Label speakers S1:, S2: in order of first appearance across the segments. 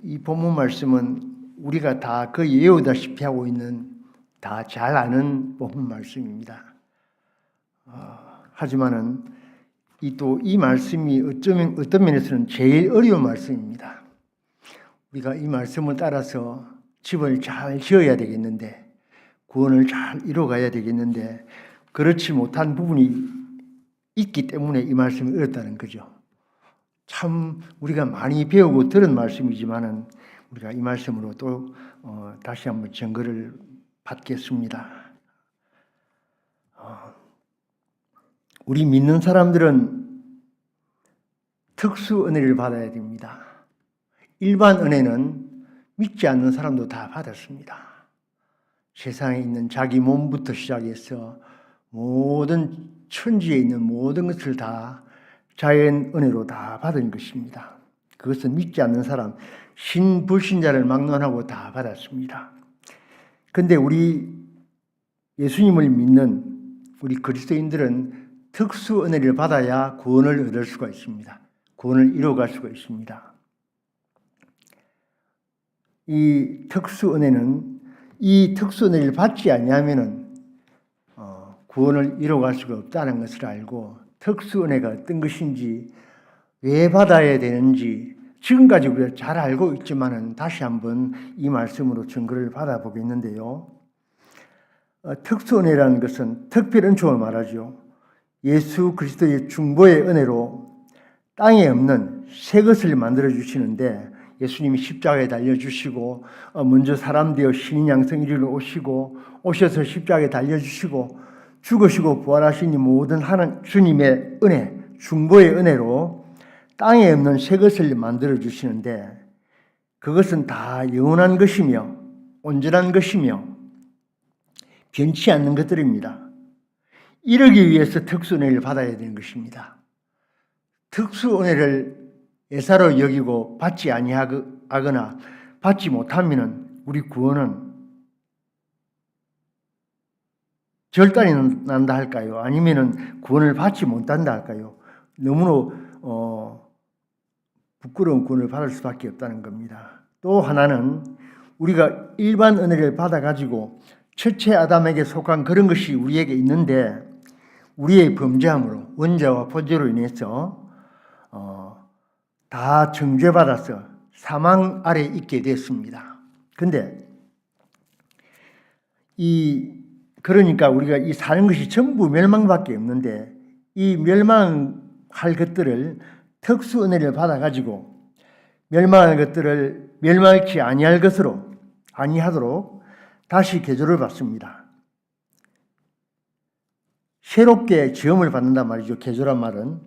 S1: 이 본문 말씀은 우리가 다 거의 외우다시피 하고 있는 다 잘 아는 본문 말씀입니다. 하지만은 이 말씀이 어떤 면에서는 제일 어려운 말씀입니다. 우리가 이 말씀을 따라서 집을 잘 지어야 되겠는데, 구원을 잘 이루어가야 되겠는데, 그렇지 못한 부분이 있기 때문에 이 말씀이 어렵다는 거죠. 참 우리가 많이 배우고 들은 말씀이지만은 우리가 이 말씀으로 또 다시 한번 증거를 받겠습니다. 우리 믿는 사람들은 특수 은혜를 받아야 됩니다. 일반 은혜는 믿지 않는 사람도 다 받았습니다. 세상에 있는 자기 몸부터 시작해서 모든 천지에 있는 모든 것을 다 자연 은혜로 다 받은 것입니다. 그것은 믿지 않는 사람, 신불신자를 막론하고 다 받았습니다. 그런데 우리 예수님을 믿는 우리 그리스도인들은 특수 은혜를 받아야 구원을 얻을 수가 있습니다. 구원을 이루어갈 수가 있습니다. 이 특수 은혜는 이 특수 은혜를 받지 아니하면은 구원을 이루어갈 수가 없다는 것을 알고 특수 은혜가 어떤 것인지 왜 받아야 되는지 지금까지 우리가 잘 알고 있지만은 다시 한번 이 말씀으로 증거를 받아보겠는데요. 특수 은혜라는 것은 특별 은총을 말하죠. 예수 그리스도의 중보의 은혜로 땅에 없는 새 것을 만들어 주시는데 예수님이 십자가에 달려주시고 먼저 사람 되어 신인 양성 이리로 오셔서 십자가에 달려주시고 죽으시고 부활하신 이 모든 하나님 주님의 은혜, 중보의 은혜로 땅에 없는 새 것을 만들어 주시는데 그것은 다 영원한 것이며 온전한 것이며 변치 않는 것들입니다. 이러기 위해서 특수 은혜를 받아야 되는 것입니다. 특수 은혜를 예사로 여기고 받지 아니하거나 받지 못하면 우리 구원은 결단이 난다 할까요? 아니면은 구원을 받지 못한다 할까요? 너무나 부끄러운 구원을 받을 수밖에 없다는 겁니다. 또 하나는 우리가 일반 은혜를 받아가지고 첫째 아담에게 속한 그런 것이 우리에게 있는데 우리의 범죄함으로 원죄와 포죄로 인해서 다 정죄받아서 사망 아래 있게 됐습니다. 근데 그러니까 우리가 이 사는 것이 전부 멸망밖에 없는데 이 멸망할 것들을 특수 은혜를 받아가지고 멸망할 것들을 멸망치 아니하도록 다시 개조를 받습니다. 새롭게 지음을 받는단 말이죠. 개조란 말은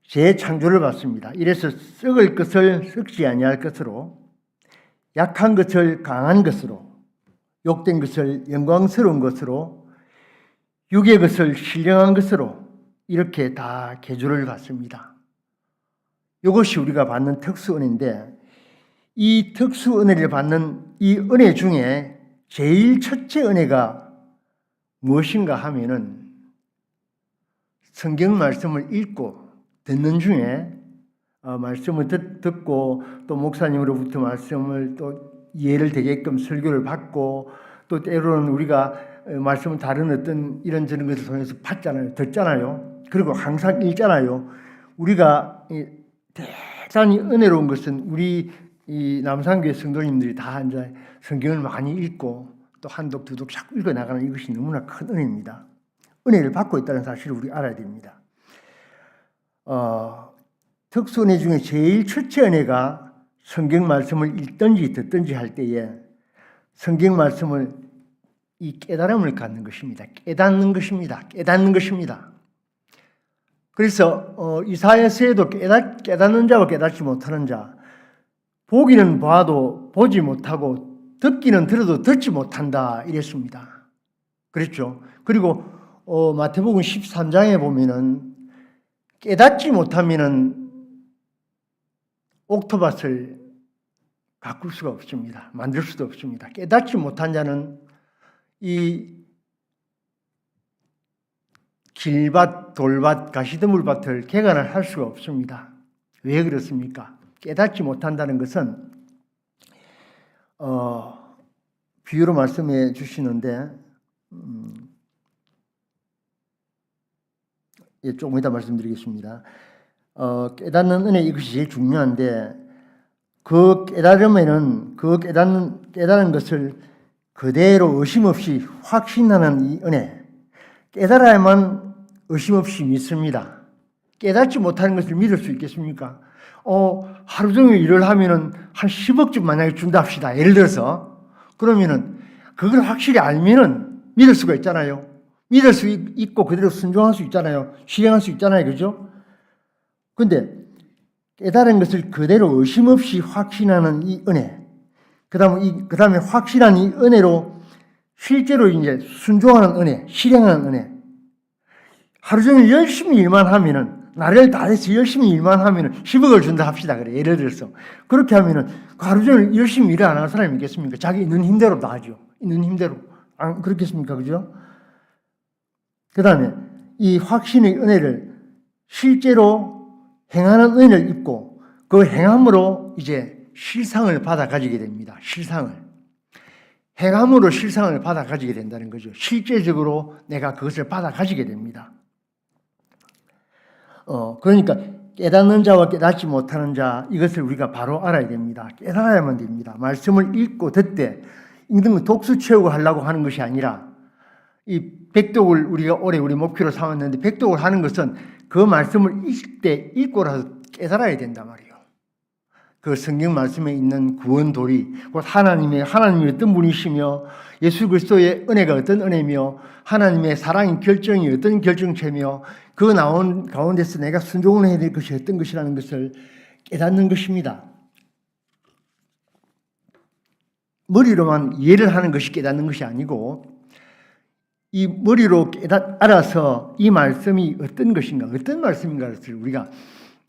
S1: 재창조를 받습니다. 이래서 썩을 것을 썩지 아니할 것으로 약한 것을 강한 것으로 욕된 것을 영광스러운 것으로 육의 것을 신령한 것으로 이렇게 다 개조를 받습니다. 이것이 우리가 받는 특수 은혜인데 이 특수 은혜를 받는 이 은혜 중에 제일 첫째 은혜가 무엇인가 하면은 성경 말씀을 읽고 듣는 중에 말씀을 듣고 또 목사님으로부터 말씀을 또 이해를 되게끔 설교를 받고 또 때로는 우리가 말씀을 다른 어떤 이런저런 것을 통해서 듣잖아요. 그리고 항상 읽잖아요. 우리가 대단히 은혜로운 것은 우리 이 남산교회 성도님들이 다 앉아 성경을 많이 읽고 또 한독 두독 자꾸 읽어 나가는 이것이 너무나 큰 은혜입니다. 은혜를 받고 있다는 사실을 우리 알아야 됩니다. 특수 은혜 중에 제일 첫째 은혜가 성경 말씀을 읽든지 듣든지 할 때에 성경 말씀을 이 깨달음을 갖는 것입니다. 깨닫는 것입니다. 그래서 이사야서에도 깨닫는 자와 깨닫지 못하는 자, 보기는 봐도 보지 못하고 듣기는 들어도 듣지 못한다 이랬습니다. 그렇죠? 그리고 마태복음 13장에 보면은 깨닫지 못하면은 옥토밭을 가꿀 수가 없습니다. 만들 수도 없습니다. 깨닫지 못한 자는 이 길밭, 돌밭, 가시드물밭을 개간을 할 수가 없습니다. 왜 그렇습니까? 깨닫지 못한다는 것은 비유로 말씀해 주시는데 조금 이따 말씀드리겠습니다. 깨닫는 은혜 이것이 제일 중요한데 그 깨달음에는 그 깨달은 것을 그대로 의심 없이 확신하는 이 은혜, 깨달아야만 의심 없이 믿습니다. 깨닫지 못하는 것을 믿을 수 있겠습니까? 하루 종일 일을 하면은 한 10억쯤 만약에 준다 합시다. 예를 들어서. 그러면은 그걸 확실히 알면은 믿을 수가 있잖아요. 믿을 수 있고 그대로 순종할 수 있잖아요. 실행할 수 있잖아요. 그죠? 근데 깨달은 것을 그대로 의심 없이 확신하는 이 은혜. 그 다음에 확신한 이 은혜로 실제로 이제 순종하는 은혜, 실행하는 은혜. 하루 종일 열심히 일만 하면은 나를 다해서 열심히 일만 하면은 10억을 준다 합시다. 그래. 예를 들어서. 그렇게 하면은 하루 종일 열심히 일을 안 하는 사람이 있겠습니까? 자기 있는 힘대로 다 하죠. 있는 힘대로. 안 그렇겠습니까? 그죠? 그 다음에 이 확신의 은혜를 실제로 행하는 은혜를 입고 그 행함으로 이제 실상을 받아 가지게 됩니다. 실상을. 행함으로 실상을 받아 가지게 된다는 거죠. 실제적으로 내가 그것을 받아 가지게 됩니다. 그러니까 깨닫는 자와 깨닫지 못하는 자 이것을 우리가 바로 알아야 됩니다. 깨달아야만 됩니다. 말씀을 읽고 듣되 읽는 거 독수 채우고 하려고 하는 것이 아니라 이 백독을 우리가 올해 우리 목표로 삼았는데 백독을 하는 것은 그 말씀을 읽고라도 깨달아야 된단 말이에요. 그 성경 말씀에 있는 구원도리, 곧 하나님이 어떤 분이시며 예수 그리스도의 은혜가 어떤 은혜며 하나님의 사랑의 결정이 어떤 결정체며 그 나온 가운데서 내가 순종을 해야 될 것이 어떤 것이라는 것을 깨닫는 것입니다. 머리로만 이해를 하는 것이 깨닫는 것이 아니고 이 머리로 알아서 이 말씀이 어떤 것인가, 어떤 말씀인가를 우리가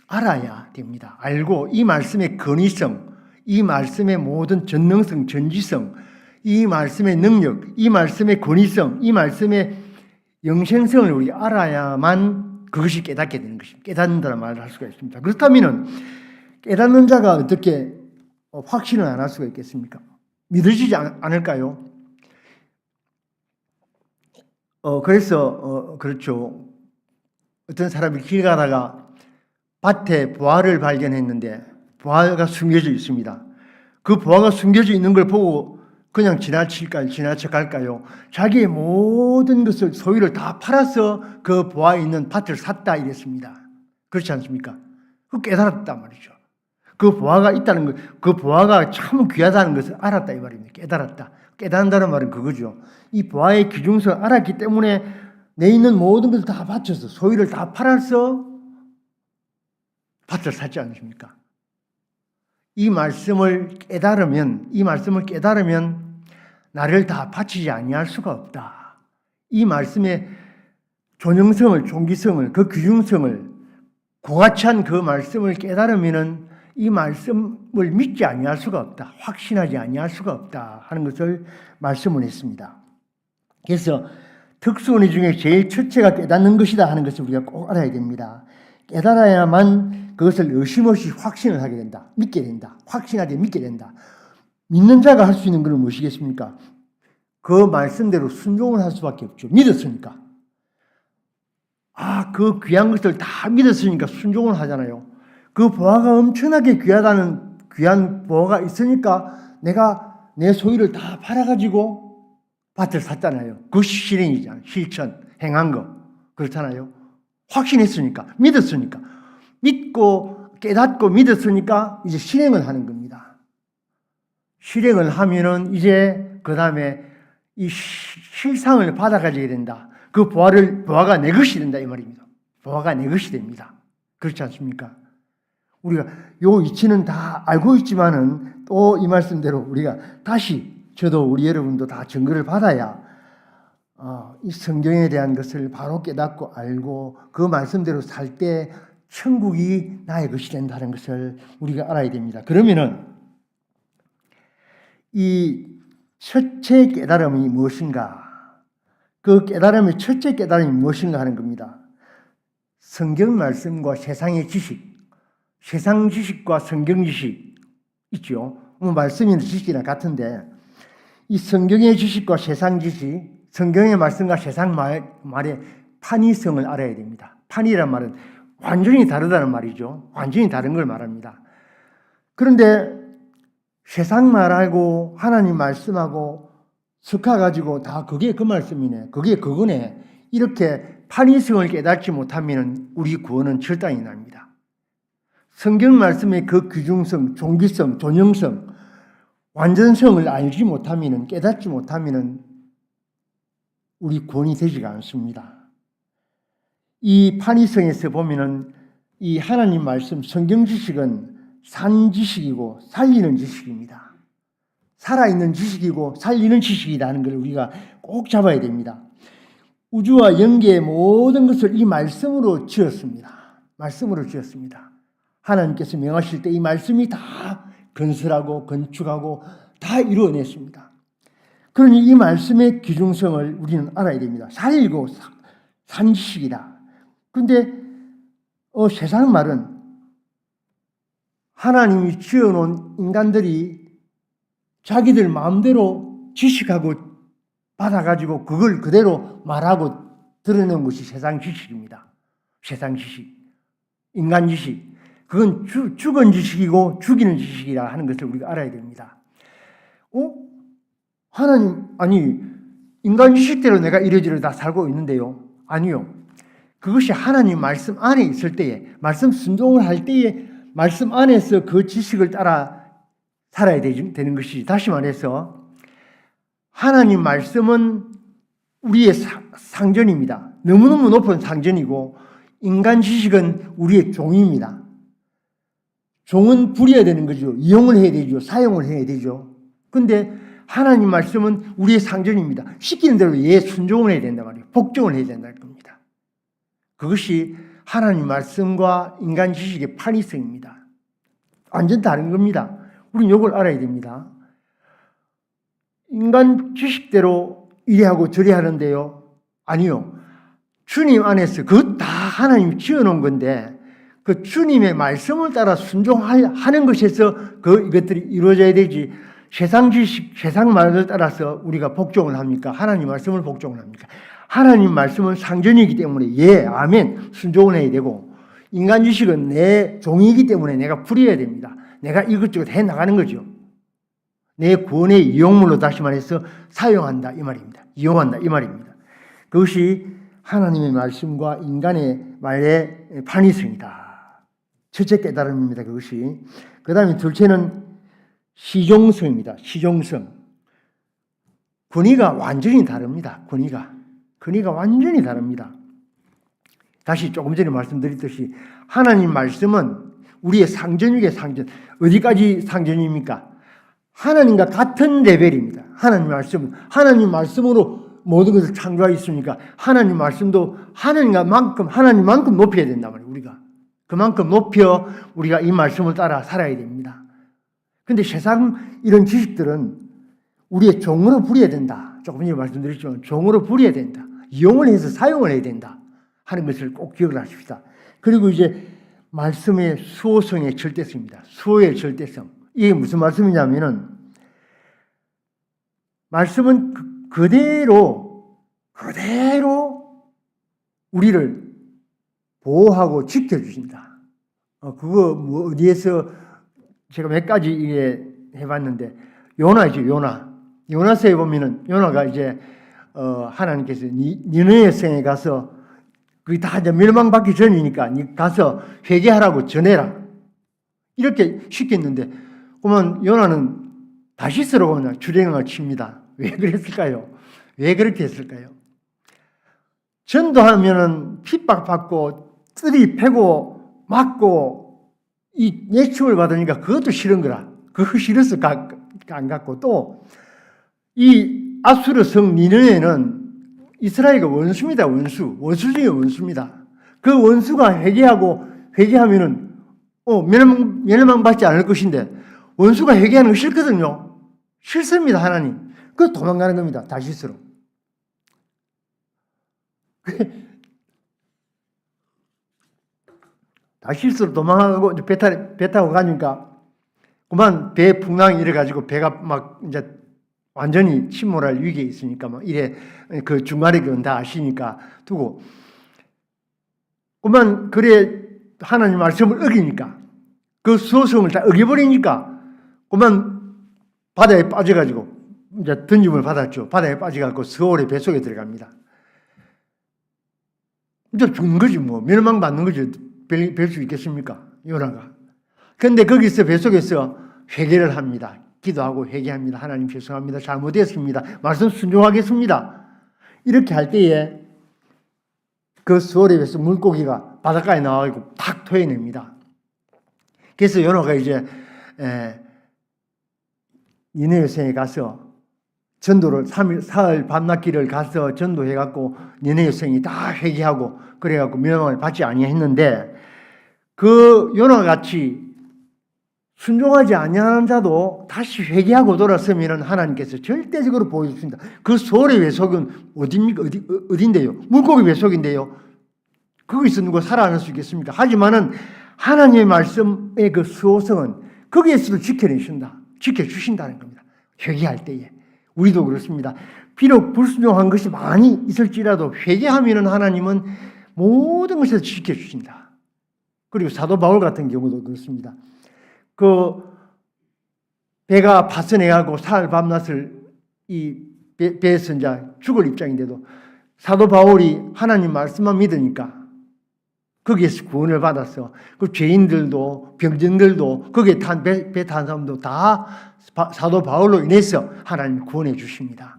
S1: 알아야 됩니다. 알고 이 말씀의 근위성, 이 말씀의 모든 전능성, 전지성, 이 말씀의 능력, 이 말씀의 권위성, 이 말씀의 영생성을 우리가 알아야만 그것이 깨닫게 되는 것입니다. 깨닫는다는 말을 할 수가 있습니다. 그렇다면 깨닫는 자가 어떻게 확신을 안 할 수가 있겠습니까? 믿어지지 않을까요? 그래서 그렇죠. 어떤 사람이 길 가다가 밭에 보화를 발견했는데 보화가 숨겨져 있습니다. 그 보화가 숨겨져 있는 걸 보고 그냥 지나쳐갈까요? 자기의 모든 것을 소유를 다 팔아서 그 보화에 있는 밭을 샀다 이랬습니다. 그렇지 않습니까? 그 깨달았단 말이죠. 그 보화가 있다는 것, 그 보화가 참 귀하다는 것을 알았다 이 말입니다. 깨달았다. 깨닫는다는 말은 그거죠. 이 보화의 귀중성을 알았기 때문에 내 있는 모든 것을 다 바쳐서 소유를 다 팔아서 밭을 샀지 않습니까? 이 말씀을 깨달으면 나를 다 바치지 아니할 수가 없다. 이 말씀의 존영성을, 존귀성을, 그 귀중성을 고가치한 그 말씀을 깨달으면은 이 말씀을 믿지 아니할 수가 없다. 확신하지 아니할 수가 없다 하는 것을 말씀을 했습니다. 그래서 특수은혜 중에 제일 첫째가 깨닫는 것이다 하는 것을 우리가 꼭 알아야 됩니다. 깨달아야만 그것을 의심 없이 확신을 하게 된다. 믿게 된다. 확신하게 믿게 된다. 믿는 자가 할 수 있는 것은 무엇이겠습니까? 그 말씀대로 순종을 할 수밖에 없죠. 믿었으니까. 그 귀한 것을 다 믿었으니까 순종을 하잖아요. 그 보화가 엄청나게 귀한 보화가 있으니까 내가 내 소유를 다 팔아가지고 밭을 샀잖아요. 그 실행이잖아요. 실천, 행한 거. 그렇잖아요. 확신했으니까, 믿었으니까. 믿고 깨닫고 믿었으니까 이제 실행을 하는 겁니다. 실행을 하면은 이제 그 다음에 이 실상을 받아가지게 된다. 그 보화가 내 것이 된다 이 말입니다. 보화가 내 것이 됩니다. 그렇지 않습니까? 우리가 요 이치는 다 알고 있지만은 또 이 말씀대로 우리가 다시 저도 우리 여러분도 다 증거를 받아야 이 성경에 대한 것을 바로 깨닫고 알고 그 말씀대로 살 때 천국이 나의 것이 된다는 것을 우리가 알아야 됩니다. 그러면은 이 첫째 깨달음이 무엇인가? 그 깨달음의 첫째 깨달음이 무엇인가 하는 겁니다. 성경 말씀과 세상의 지식, 세상 지식과 성경 지식 있죠. 말씀이나 지식이나 같은데 이 성경의 지식과 세상 지식, 성경의 말씀과 세상 말의 판이성을 알아야 됩니다. 판이란 말은 완전히 다르다는 말이죠. 완전히 다른 걸 말합니다. 그런데 세상 말하고 하나님 말씀하고 섞어가지고 다 그게 그 말씀이네, 그게 그거네, 이렇게 판이성을 깨닫지 못하면 우리 구원은 절단이 납니다. 성경 말씀의 그 귀중성, 종기성, 존영성, 완전성을 알지 못하면, 깨닫지 못하면 우리 구원이 되지가 않습니다. 이 판이성에서 보면은 이 하나님 말씀, 성경 지식은 산 지식이고 살리는 지식입니다. 살아있는 지식이고 살리는 지식이라는 걸 우리가 꼭 잡아야 됩니다. 우주와 영계의 모든 것을 이 말씀으로 지었습니다. 말씀으로 지었습니다. 하나님께서 명하실 때 이 말씀이 다 건설하고 건축하고 다 이루어냈습니다. 그러니 이 말씀의 귀중성을 우리는 알아야 됩니다. 살리고 산 지식이다. 그런데 세상 말은 하나님이 지어놓은 인간들이 자기들 마음대로 지식하고 받아가지고 그걸 그대로 말하고 드러내는 것이 세상 지식입니다. 세상 지식, 인간 지식. 그건 죽은 지식이고 죽이는 지식이라 하는 것을 우리가 알아야 됩니다. 하나님, 아니 인간 지식대로 내가 이러저러 다 살고 있는데요. 아니요. 그것이 하나님 말씀 안에 있을 때에, 말씀 순종을 할 때에 말씀 안에서 그 지식을 따라 살아야 되는 것이, 다시 말해서 하나님 말씀은 우리의 상전입니다. 너무너무 높은 상전이고 인간 지식은 우리의 종입니다. 종은 부려야 되는 거죠. 이용을 해야 되죠. 사용을 해야 되죠. 그런데 하나님 말씀은 우리의 상전입니다. 시키는 대로 순종을 해야 된단 말이에요. 복종을 해야 된다는 겁니다. 그것이 하나님 말씀과 인간 지식의 판이성입니다. 완전 다른 겁니다. 우리는 이걸 알아야 됩니다. 인간 지식대로 이래 하고 저래 하는데요. 아니요. 주님 안에서 그것 다 하나님이 지어놓은 건데 그 주님의 말씀을 따라 순종하는 것에서 이것들이 이루어져야 되지, 세상 지식, 세상 말을 따라서 우리가 복종을 합니까? 하나님 말씀을 복종을 합니까? 하나님 말씀은 상전이기 때문에 예, 아멘, 순종을 해야 되고, 인간 지식은 내 종이기 때문에 내가 부려야 됩니다. 내가 이것저것 해나가는 거죠. 내 구원의 이용물로, 다시 말해서 사용한다 이 말입니다. 이용한다 이 말입니다. 그것이 하나님의 말씀과 인간의 말의 판이성이다. 첫째 깨달음입니다. 그것이. 그 다음에 둘째는 시종성입니다. 시종성. 권위가 완전히 다릅니다. 권위가 완전히 다릅니다. 다시 조금 전에 말씀드렸듯이 하나님 말씀은 우리의 상전이게 상전. 어디까지 상전입니까? 하나님과 같은 레벨입니다. 하나님 말씀으로 모든 것을 창조하였으니까 하나님 말씀도 하나님만큼 높여야 된단 말이에요. 우리가 그만큼 높여 우리가 이 말씀을 따라 살아야 됩니다. 그런데 세상 이런 지식들은 우리의 종으로 부려야 된다. 조금 전에 말씀드렸지만 종으로 부려야 된다. 이용을 해서 사용을 해야 된다 하는 것을 꼭 기억을 하십시다. 그리고 이제 말씀의 수호성의 절대성입니다. 수호의 절대성. 이게 무슨 말씀이냐면은 말씀은 그대로 우리를 보호하고 지켜주신다. 그거 어디에서 제가 몇 가지 이게 해봤는데, 요나죠, 요나. 요나서에 보면은 요나가 이제 하나님께서 니느웨 성에 가서 그게 다 이제 멸망받기 전이니까 가서 회개하라고 전해라 이렇게 시켰는데, 그러면 요나는 다시스로 그냥 주랭을 칩니다. 왜 그랬을까요? 왜 그렇게 했을까요? 전도하면은 핍박받고 뜰이 패고 맞고 이 예충을 받으니까 그것도 싫은 거라. 그거 싫어서 안 갔고, 또 이 아수르 성 니느웨는 이스라엘과 원수입니다. 원수 중에 원수입니다. 그 원수가 회개하면은 멸망받지 않을 것인데, 원수가 회개하는 거 싫거든요. 싫습니다. 하나님. 그래서 도망가는 겁니다. 다시스로. 다시스로 도망가고 이제 배 타고 가니까 그만 배 풍랑이 이래가지고 배가 막 이제 완전히 침몰할 위기에 있으니까 막 이래 그 중간에 그건 다 아시니까 두고 그만 그래 하나님 말씀을 어기니까 그 수호성을 다 어겨버리니까 그만 바다에 빠져가지고 이제 던짐을 받았죠. 바다에 빠져가지고 스올의 뱃속에 들어갑니다. 이제 죽는 거지 뭐 멸망받는 거지 뵐 수 있겠습니까? 요나가. 그런데 거기서 뱃속에서 회개를 합니다. 기도하고 회개합니다. 하나님 죄송합니다. 잘못했습니다. 말씀 순종하겠습니다. 이렇게 할 때에 그 스올의 뱃속 물고기가 바닷가에 나와가지고 팍 토해냅니다. 그래서 요나가 이제 니네웨 성에 가서 전도를 사흘 밤낮길을 가서 전도해갖고 니네웨 성이 다 회개하고 그래갖고 멸망을 받지 아니했는데 그 요나 같이 순종하지 아니하는 자도 다시 회개하고 돌아서면 하나님께서 절대적으로 보여주십니다. 그 소울의 외속은 어디입니까? 어딘데요? 물고기 외속인데요. 거기서 누가 살아날 수 있겠습니까? 하지만은 하나님의 말씀의 그 수호성은 거기에서도 지켜주신다는 겁니다. 회개할 때에. 우리도 그렇습니다. 비록 불순종한 것이 많이 있을지라도 회개하면은 하나님은 모든 것을 지켜주신다. 그리고 사도 바울 같은 경우도 그렇습니다. 그 배가 파선해가고 사흘 밤낮을 이 배에서 이제 죽을 입장인데도 사도 바울이 하나님 말씀만 믿으니까 거기에서 구원을 받았어. 그 죄인들도 병정들도 거기에 배 탄 사람도 다 사도 바울로 인해서 하나님 구원해 주십니다.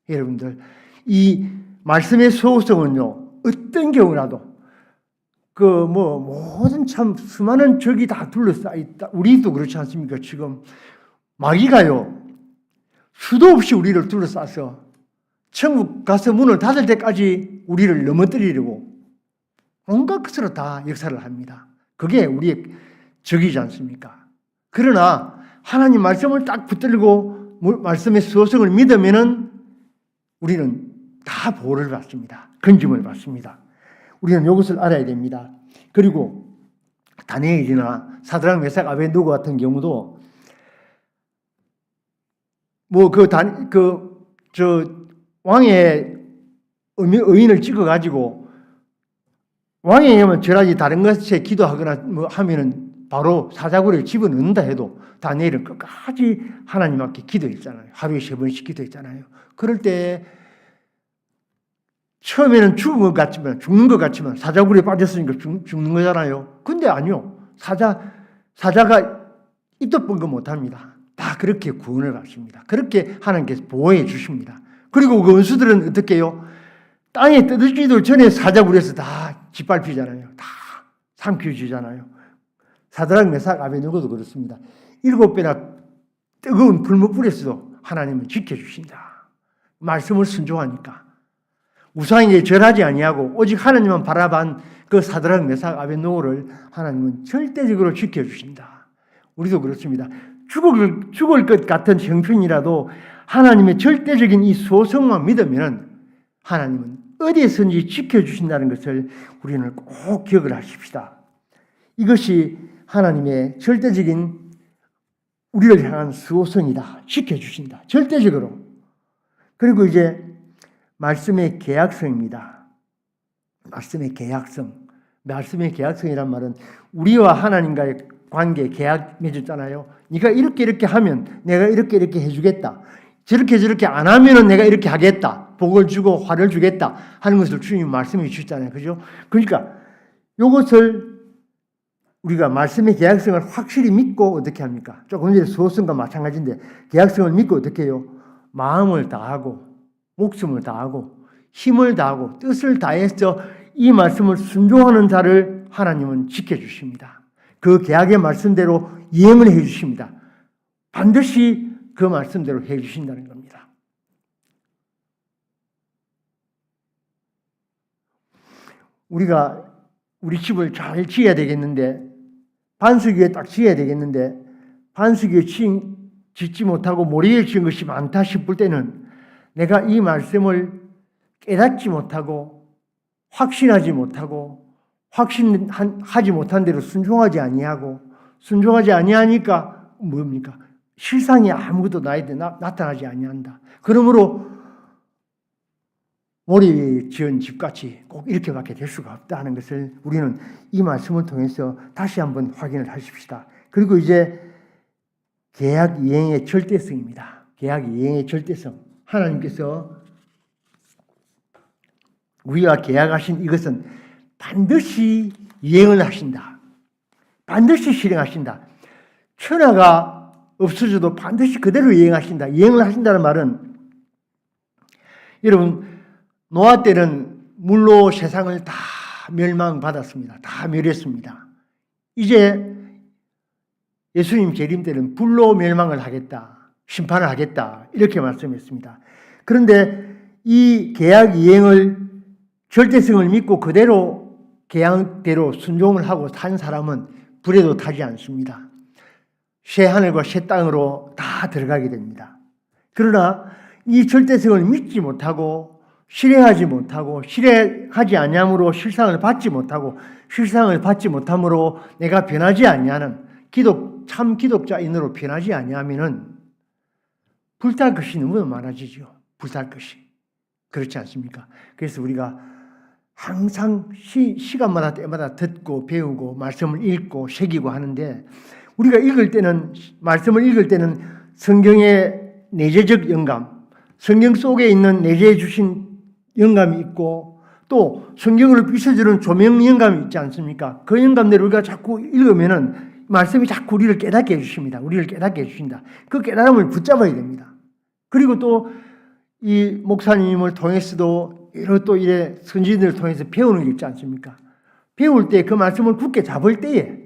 S1: 여러분들 이 말씀의 소호성은요 어떤 경우라도 모든 참 수많은 적이 다 둘러싸여 있다. 우리도 그렇지 않습니까? 지금 마귀가요 수도 없이 우리를 둘러싸서 천국 가서 문을 닫을 때까지 우리를 넘어뜨리려고 온갖 것으로 다 역사를 합니다. 그게 우리의 적이지 않습니까? 그러나 하나님 말씀을 딱 붙들고 말씀의 수호성을 믿으면은 우리는 다 보호를 받습니다. 건짐을 받습니다. 우리는 이것을 알아야 됩니다. 그리고 다니엘이나 사드락 메삭 아벤누고 같은 경우도 왕의 의인을 찍어가지고 왕에 의하면 절하지 다른 것에 기도하거나 하면은 바로 사자굴에 집어넣는다 해도 다니엘은 끝까지 하나님 앞에 기도했잖아요. 하루에 3번씩 기도했잖아요. 그럴 때 처음에는 죽는 것 같지만 사자굴에 빠졌으니까 죽는 거잖아요. 근데 아니요. 사자가 입도 뻥긋 못합니다. 다 그렇게 구원을 받습니다. 그렇게 하나님께서 보호해 주십니다. 그리고 그 원수들은 어떻게 해요? 땅에 떠들기도 전에 사자굴에서 다 짓밟히잖아요. 다 삼켜지잖아요. 사드락 메삭 아벤누고도 그렇습니다. 7배나 뜨거운 불못불에서도 하나님은 지켜주신다. 말씀을 순종하니까. 우상에게 절하지 아니하고 오직 하나님만 바라본 그 사드락 메삭 아벤누고를 하나님은 절대적으로 지켜주신다. 우리도 그렇습니다. 죽을 것 같은 형편이라도 하나님의 절대적인 이 소성만 믿으면 하나님은 어디에서든지 지켜주신다는 것을 우리는 꼭 기억을 하십시다. 이것이 하나님의 절대적인 우리를 향한 수호성이다. 지켜주신다. 절대적으로. 그리고 이제 말씀의 계약성입니다. 말씀의 계약성. 말씀의 계약성이란 말은 우리와 하나님과의 관계 계약 맺었잖아요. 네가 이렇게 하면 내가 이렇게 해주겠다. 저렇게 안 하면은 내가 이렇게 하겠다. 복을 주고 화를 주겠다 하는 것을 주님 말씀해 주셨잖아요. 그죠? 그러니까 이것을 우리가 말씀의 계약성을 확실히 믿고 어떻게 합니까? 조금 전에 수호성과 마찬가지인데 계약성을 믿고 어떻게 해요? 마음을 다하고 목숨을 다하고 힘을 다하고 뜻을 다해서 이 말씀을 순종하는 자를 하나님은 지켜주십니다. 그 계약의 말씀대로 이행을 해주십니다. 반드시 그 말씀대로 해주신다는 겁니다. 우리가 우리 집을 잘 지어야 되겠는데 반석 위에 딱 지어야 되겠는데 반석 위에 짓지 못하고 모래 위에 지은 것이 많다 싶을 때는 내가 이 말씀을 깨닫지 못하고 확신하지 못하고 확신하지 못한 대로 순종하지 아니하고 순종하지 아니하니까 뭡니까? 실상이 아무것도 나타나지 아니한다. 그러므로 모래 지은 집같이 꼭 이렇게밖에 될 수가 없다는 것을 우리는 이 말씀을 통해서 다시 한번 확인을 하십시다. 그리고 이제 계약 이행의 절대성입니다. 계약 이행의 절대성. 하나님께서 우리가 계약하신 이것은 반드시 이행을 하신다. 반드시 실행하신다. 천하가 없어져도 반드시 그대로 이행하신다. 이행을 하신다는 말은 여러분 노아 때는 물로 세상을 다 멸망받았습니다. 다 멸했습니다. 이제 예수님 재림 때는 불로 멸망을 하겠다. 심판을 하겠다. 이렇게 말씀했습니다. 그런데 이 계약 이행을 절대성을 믿고 그대로 계약대로 순종을 하고 산 사람은 불에도 타지 않습니다. 새 하늘과 새 땅으로 다 들어가게 됩니다. 그러나 이 절대성을 믿지 못하고 실행하지 못하고 실행하지 아니함으로 실상을 받지 못하고 실상을 받지 못함으로 내가 변하지 아니하는 참 기독자인으로 변하지 아니하면은 불탈 것이 너무 많아지죠. 불탈 것이. 그렇지 않습니까? 그래서 우리가 항상 시간마다 때마다 듣고 배우고 말씀을 읽고 새기고 하는데 우리가 읽을 때는 말씀을 읽을 때는 성경의 내재적 영감, 성경 속에 있는 내재해 주신 영감이 있고 또 성경을 비춰주는 조명 영감이 있지 않습니까? 그 영감대로 우리가 자꾸 읽으면은 말씀이 자꾸 우리를 깨닫게 해주십니다. 우리를 깨닫게 해주신다. 그 깨달음을 붙잡아야 됩니다. 그리고 또 이 목사님을 통해서도 또 이래 선지자들을 통해서 배우는 게 있지 않습니까? 배울 때 그 말씀을 굳게 잡을 때에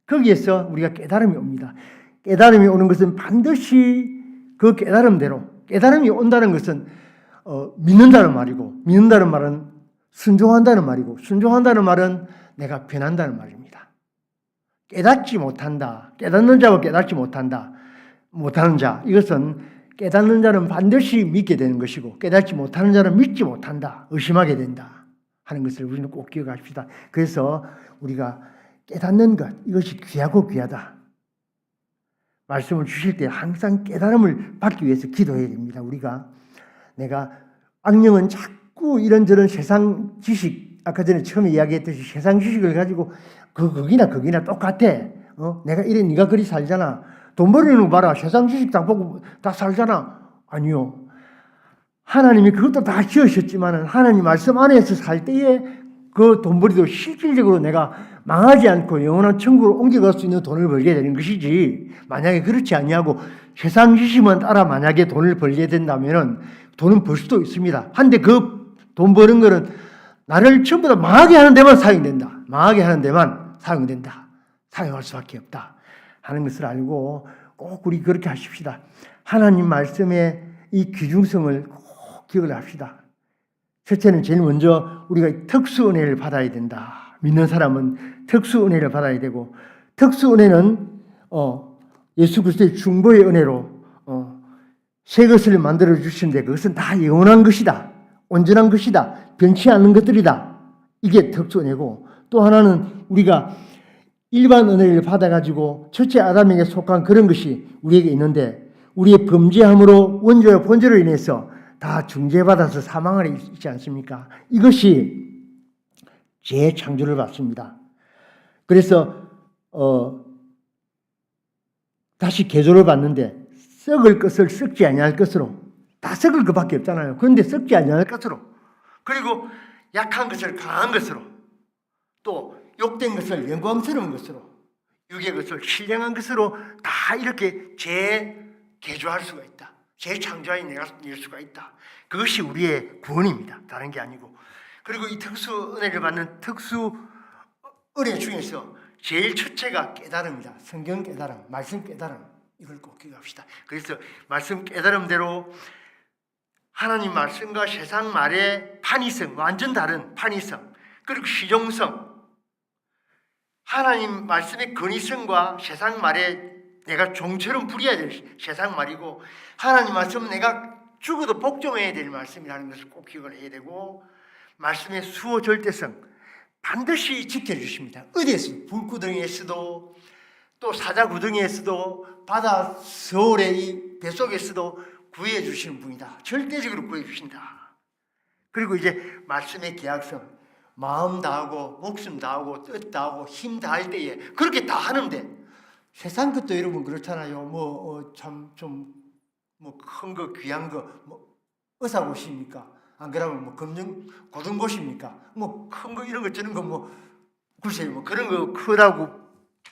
S1: 거기에서 우리가 깨달음이 옵니다. 깨달음이 오는 것은 반드시 그 깨달음대로 깨달음이 온다는 것은 믿는다는 말이고 믿는다는 말은 순종한다는 말이고 순종한다는 말은 내가 변한다는 말입니다. 깨닫지 못한다. 깨닫는 자와 깨닫지 못하는 자 이것은 깨닫는 자는 반드시 믿게 되는 것이고 깨닫지 못하는 자는 믿지 못한다. 의심하게 된다. 하는 것을 우리는 꼭 기억합시다. 그래서 우리가 깨닫는 것 이것이 귀하고 귀하다. 말씀을 주실 때 항상 깨달음을 받기 위해서 기도해야 됩니다. 내가 악령은 자꾸 이런저런 세상 지식 아까 전에 처음에 이야기했듯이 세상 지식을 가지고 거기나 똑같아. 내가 이래 네가 그리 살잖아. 돈 벌이는 거 봐라. 세상 지식 다 보고 다 살잖아. 아니요. 하나님이 그것도 다 지으셨지만 하나님 말씀 안에서 살 때에 그 돈벌이도 실질적으로 내가 망하지 않고 영원한 천국으로 옮겨갈 수 있는 돈을 벌게 되는 것이지 만약에 그렇지 아니하고 세상 지식만 따라 만약에 돈을 벌게 된다면 돈은 벌 수도 있습니다. 한데 그 돈 버는 거는 나를 전부 다 망하게 하는 데만 사용된다. 망하게 하는 데만 사용된다. 사용할 수밖에 없다. 하는 것을 알고 꼭 우리 그렇게 하십시다. 하나님 말씀의 이 귀중성을 꼭 기억을 합시다. 첫째는 제일 먼저 우리가 특수 은혜를 받아야 된다. 믿는 사람은 특수 은혜를 받아야 되고 특수 은혜는 예수 그리스도의 중보의 은혜로 새 것을 만들어 주시는데 그것은 다 영원한 것이다. 온전한 것이다. 변치 않는 것들이다. 이게 특수 은혜고 또 하나는 우리가 일반 은혜를 받아가지고 첫째 아담에게 속한 그런 것이 우리에게 있는데 우리의 범죄함으로 원죄와 본죄로 인해서 다 중재받아서 사망을 있지 않습니까? 이것이 재창조를 받습니다. 그래서 다시 개조를 받는데 썩을 것을 썩지 아니할 것으로 다 썩을 것밖에 없잖아요. 그런데 썩지 아니할 것으로 그리고 약한 것을 강한 것으로 또 욕된 것을 영광스러운 것으로 육의 것을 신령한 것으로 다 이렇게 재개조할 수가 있다. 재창조하여 낼 수가 있다. 그것이 우리의 구원입니다. 다른 게 아니고 그리고 이 특수 은혜를 받는 특수 은혜 중에서 제일 첫째가 깨달음이다. 성경 깨달음, 말씀 깨달음 이걸 꼭 기억합시다. 그래서 말씀 깨달음대로 하나님 말씀과 세상 말의 판이성, 완전 다른 판이성 그리고 실용성 하나님 말씀의 근위성과 세상 말에 내가 종처럼 부려야 될 세상 말이고 하나님 말씀은 내가 죽어도 복종해야 될 말씀이라는 것을 꼭 기억을 해야 되고 말씀의 수호 절대성 반드시 지켜주십니다. 어디에서 불구덩이에서도 또 사자구덩이에서도 바다 서울의 이 뱃속에서도 구해주시는 분이다. 절대적으로 구해주신다. 그리고 이제 말씀의 계약성, 마음 다하고 목숨 다하고 뜻 다하고 힘 다할 때에 그렇게 다 하는데 세상 것도 여러분 그렇잖아요. 뭐 참 좀 뭐 큰 거 귀한 거 뭐 의사고시입니까? 안 그러면 뭐 검정 고등고시입니까? 뭐 큰 거 이런 거 저런 거 뭐 글쎄 뭐 그런 거 크다고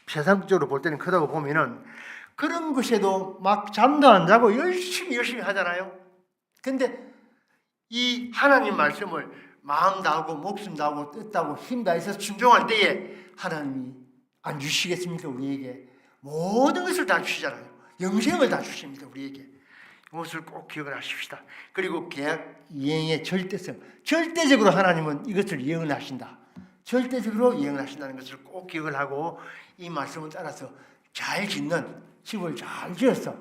S1: 세상적으로 볼 때는 크다고 보면은 그런 것에도 막 잠도 안 자고 열심히 하잖아요. 근데 이 하나님 말씀을 마음 다하고 목숨 다하고 뜻 다하고 힘 다해서 순종할 때에 하나님이 안 주시겠습니까? 우리에게 모든 것을 다 주시잖아요. 영생을 다 주십니다. 우리에게. 이것을 꼭 기억을 하십시다. 그리고 계약 이행의 절대성, 절대적으로 하나님은 이것을 이행을 하신다. 절대적으로 이행을 하신다는 것을 꼭 기억을 하고 이 말씀을 따라서 잘 짓는 집을 잘 지어서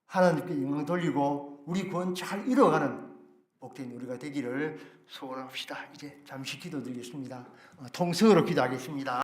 S1: 하나님께 영광 돌리고 우리 구원 잘 이루어가는 복된 우리가 되기를 소원합시다. 이제 잠시 기도드리겠습니다. 통성으로 기도하겠습니다.